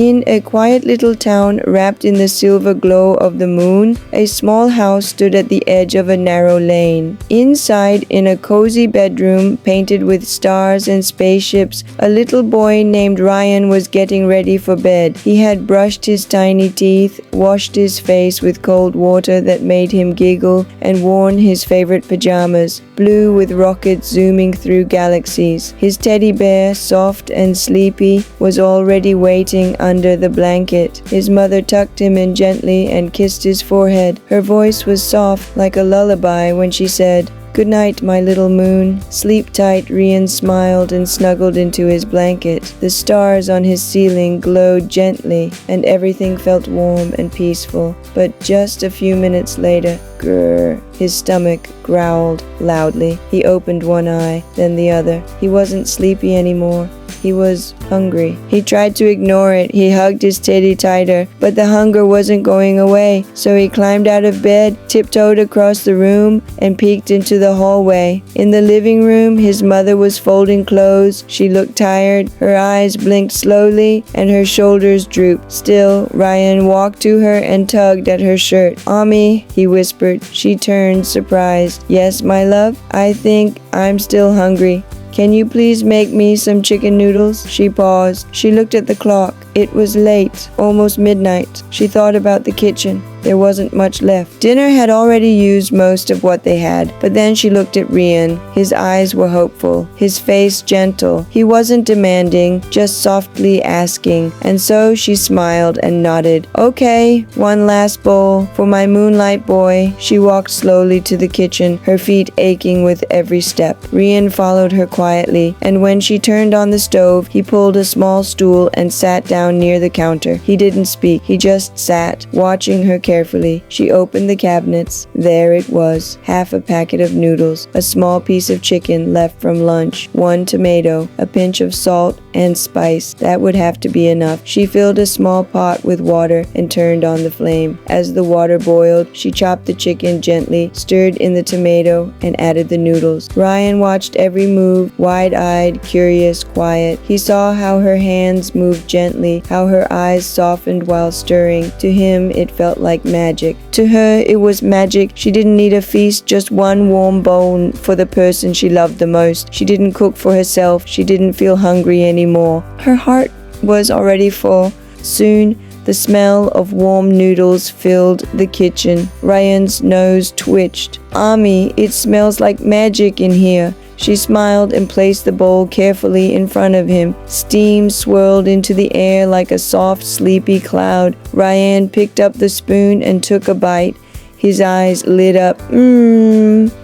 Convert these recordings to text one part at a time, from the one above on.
In a quiet little town wrapped in the silver glow of the moon, a small house stood at the edge of a narrow lane. Inside, in a cozy bedroom painted with stars and spaceships, a little boy named Rian was getting ready for bed. He had brushed his tiny teeth, washed his face with cold water that made him giggle, and worn his favorite pajamas, blue with rockets zooming through galaxies. His teddy bear, soft and sleepy, was already waiting under the blanket. His mother tucked him in gently and kissed his forehead. Her voice was soft like a lullaby when she said, "Good night, my little moon. Sleep tight." Rian smiled and snuggled into his blanket. The stars on his ceiling glowed gently, and everything felt warm and peaceful. But just a few minutes later, grrr, his stomach growled loudly. He opened one eye, then the other. He wasn't sleepy anymore. He was hungry. He tried to ignore it. He hugged his teddy tighter, but the hunger wasn't going away. So he climbed out of bed, tiptoed across the room, and peeked into the hallway. In the living room, his mother was folding clothes. She looked tired. Her eyes blinked slowly, and her shoulders drooped. Still, Rian walked to her and tugged at her shirt. "Mommy," he whispered. She turned, surprised. "Yes, my love? I think I'm still hungry. Can you please make me some chicken noodles?" She paused. She looked at the clock. It was late, almost midnight. She thought about the kitchen. There wasn't much left. Dinner had already used most of what they had. But then she looked at Rian. His eyes were hopeful, his face gentle. He wasn't demanding, just softly asking. And so she smiled and nodded. "Okay, one last bowl for my moonlight boy." She walked slowly to the kitchen, her feet aching with every step. Rian followed her quietly, and when she turned on the stove, he pulled a small stool and sat down near the counter. He didn't speak. He just sat, watching her carefully. She opened the cabinets. There it was, half a packet of noodles, a small piece of chicken left from lunch, one tomato, a pinch of salt and spice. That would have to be enough. She filled a small pot with water and turned on the flame. As the water boiled, she chopped the chicken gently, stirred in the tomato, and added the noodles. Rian watched every move, wide-eyed, curious, quiet. He saw how her hands moved gently, how her eyes softened while stirring. To him, it felt like magic. To her, it was magic. She didn't need a feast, just one warm bowl for the person she loved the most. She didn't cook for herself. She didn't feel hungry anymore. Her heart was already full. Soon, the smell of warm noodles filled the kitchen. Ryan's nose twitched. "Ami, it smells like magic in here." She smiled and placed the bowl carefully in front of him. Steam swirled into the air like a soft, sleepy cloud. Rian picked up the spoon and took a bite. His eyes lit up.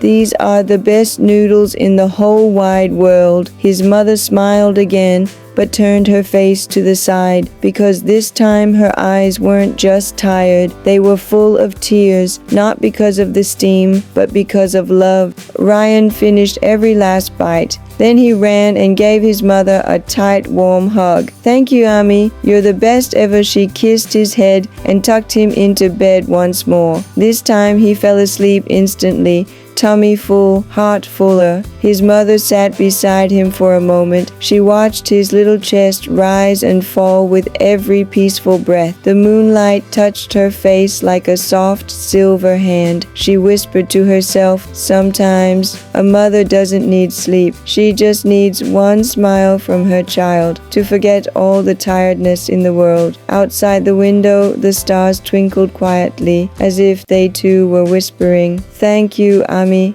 These are the best noodles in the whole wide world." His mother smiled again, but turned her face to the side, because this time her eyes weren't just tired, they were full of tears, not because of the steam, but because of love. Rian finished every last bite. Then he ran and gave his mother a tight, warm hug. "Thank you, Ami. You're the best ever." She kissed his head and tucked him into bed once more. This time he fell asleep instantly, tummy full, heart fuller. His mother sat beside him for a moment. She watched his little chest rise and fall with every peaceful breath. The moonlight touched her face like a soft silver hand. She whispered to herself, "Sometimes a mother doesn't need sleep. She just needs one smile from her child to forget all the tiredness in the world." Outside the window, the stars twinkled quietly, as if they too were whispering, "Thank you, Ami.